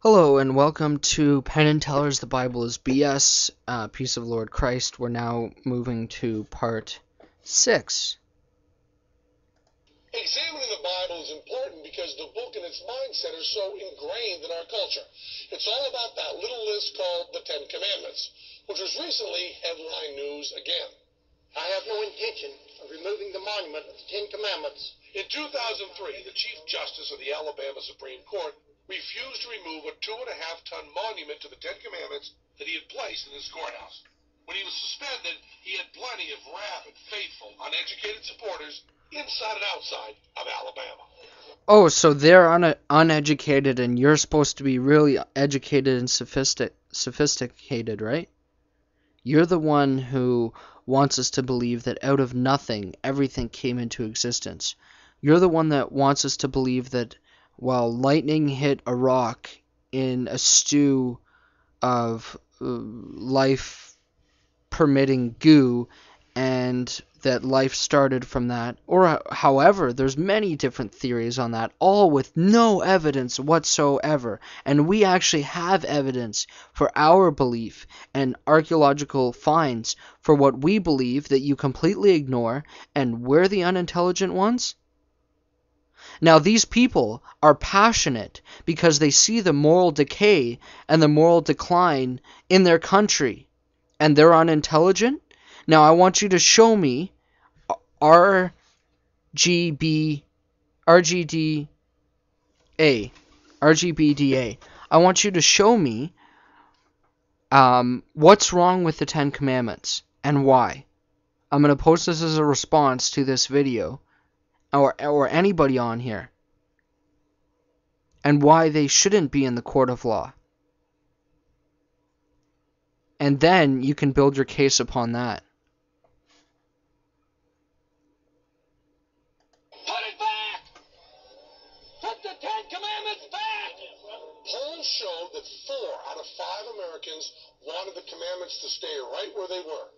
Hello and welcome to Penn and Teller's The Bible is BS, Peace of Lord Christ. We're now moving to part 6. Examining the Bible is important because the book and its mindset are so ingrained in our culture. It's all about that little list called the Ten Commandments, which was recently headline news again. I have no intention of removing the monument of the Ten Commandments. In 2003, the Chief Justice of the Alabama Supreme Court refused to remove a 2.5-ton monument to the Ten Commandments that he had placed in his courthouse. When he was suspended, he had plenty of rabid, faithful, uneducated supporters inside and outside of Alabama. Oh, so they're uneducated and you're supposed to be really educated and sophisticated, right? You're the one who wants us to believe that out of nothing, everything came into existence. You're the one that wants us to believe that while lightning hit a rock in a stew of life-permitting goo, and that life started from that. Or, however, there's many different theories on that, all with no evidence whatsoever. And we actually have evidence for our belief and archaeological finds for what we believe that you completely ignore, and we're the unintelligent ones? Now, these people are passionate because they see the moral decay and the moral decline in their country, and they're unintelligent? Now, I want you to show me RGBDA. I want you to show me what's wrong with the Ten Commandments and why. I'm going to post this as a response to this video, or anybody on here, and why they shouldn't be in the court of law. And then you can build your case upon that. Put it back! Put the Ten Commandments back! Polls showed that 4 out of 5 Americans wanted the commandments to stay right where they were.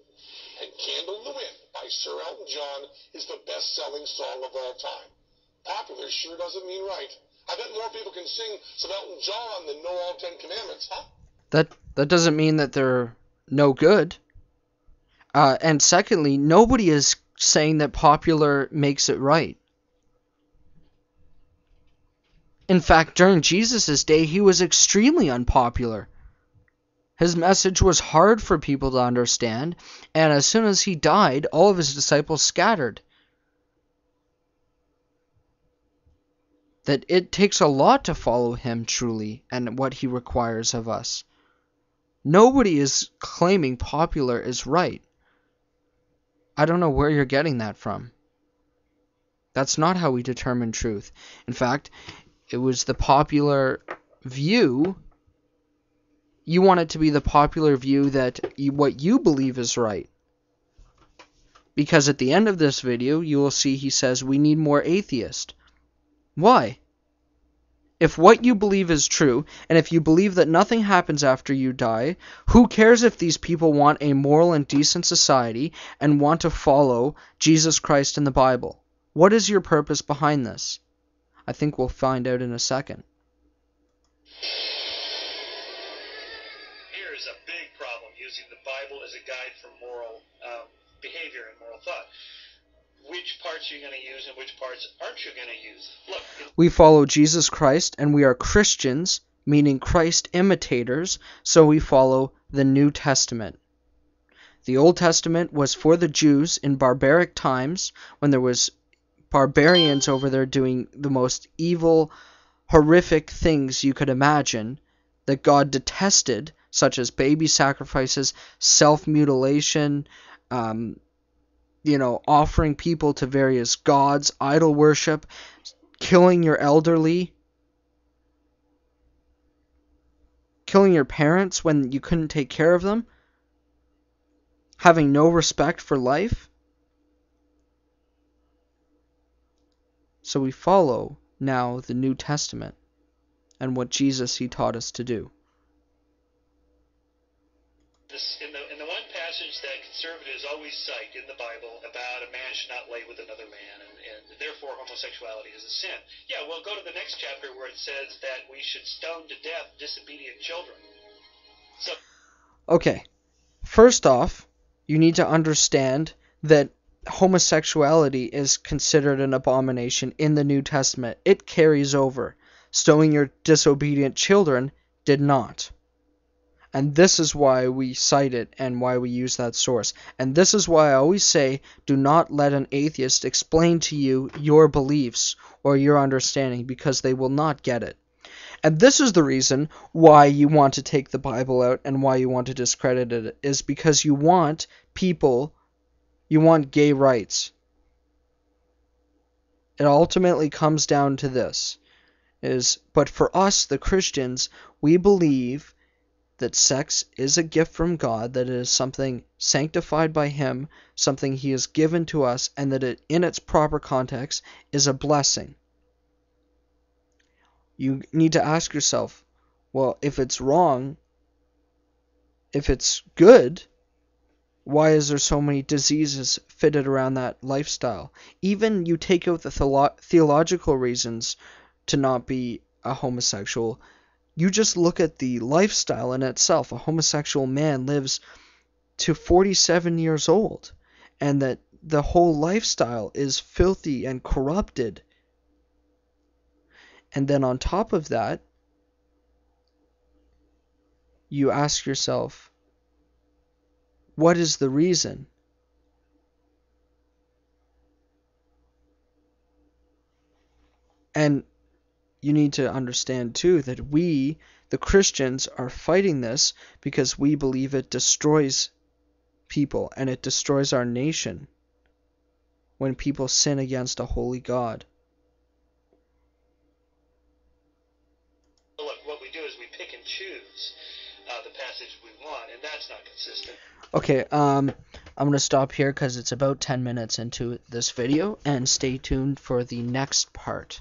And Candle in the Wind by Sir Elton John is the best-selling song of all time. Popular sure doesn't mean right. I bet more people can sing some Elton John than know all 10 commandments, huh? That doesn't mean that they're no good. And secondly, nobody is saying that popular makes it right. In fact, during Jesus' day, he was extremely unpopular. His message was hard for people to understand, and as soon as he died, all of his disciples scattered. That it takes a lot to follow him truly, and what he requires of us. Nobody is claiming popular is right. I don't know where you're getting that from. That's not how we determine truth. In fact, it was the popular view. You want it to be the popular view that what you believe is right. Because at the end of this video, you will see he says we need more atheists. Why? If what you believe is true, and if you believe that nothing happens after you die, who cares if these people want a moral and decent society and want to follow Jesus Christ in the Bible? What is your purpose behind this? I think we'll find out in a second. Here is a big problem using the Bible as a guide for moral behavior and moral thought. Which parts are you going to use and which parts aren't you going to use? Look. We follow Jesus Christ, and we are Christians, meaning Christ imitators, so we follow the New Testament. The Old Testament was for the Jews in barbaric times, when there was barbarians over there doing the most evil, horrific things you could imagine that God detested, such as baby sacrifices, self-mutilation, offering people to various gods, idol worship, killing your elderly, killing your parents when you couldn't take care of them, having no respect for life. So we follow now the New Testament and what Jesus he taught us to do. In the one passage that conservatives always cite in the Bible about a man should not lay with another man, and therefore homosexuality is a sin. Yeah, well, go to the next chapter where it says that we should stone to death disobedient children. So, Okay, first off, you need to understand that homosexuality is considered an abomination in the New Testament. It carries over. Stoning your disobedient children did not. And this is why we cite it and why we use that source. And this is why I always say, do not let an atheist explain to you your beliefs or your understanding, because they will not get it. And this is the reason why you want to take the Bible out and why you want to discredit it, is because you want gay rights. It ultimately comes down to this, but for us, the Christians, we believe that sex is a gift from God, that it is something sanctified by Him, something He has given to us, and that it, in its proper context, is a blessing. You need to ask yourself, well, if it's wrong, if it's good, why is there so many diseases fitted around that lifestyle? Even you take out the theological reasons to not be a homosexual, you just look at the lifestyle in itself. A homosexual man lives to 47 years old, and that the whole lifestyle is filthy and corrupted. And then on top of that, you ask yourself, what is the reason? And you need to understand too that we, the Christians, are fighting this because we believe it destroys people and it destroys our nation when people sin against a holy God. what we do is we pick and choose the passage we want, and that's not consistent. Okay, I'm going to stop here because it's about 10 minutes into this video, and stay tuned for the next part.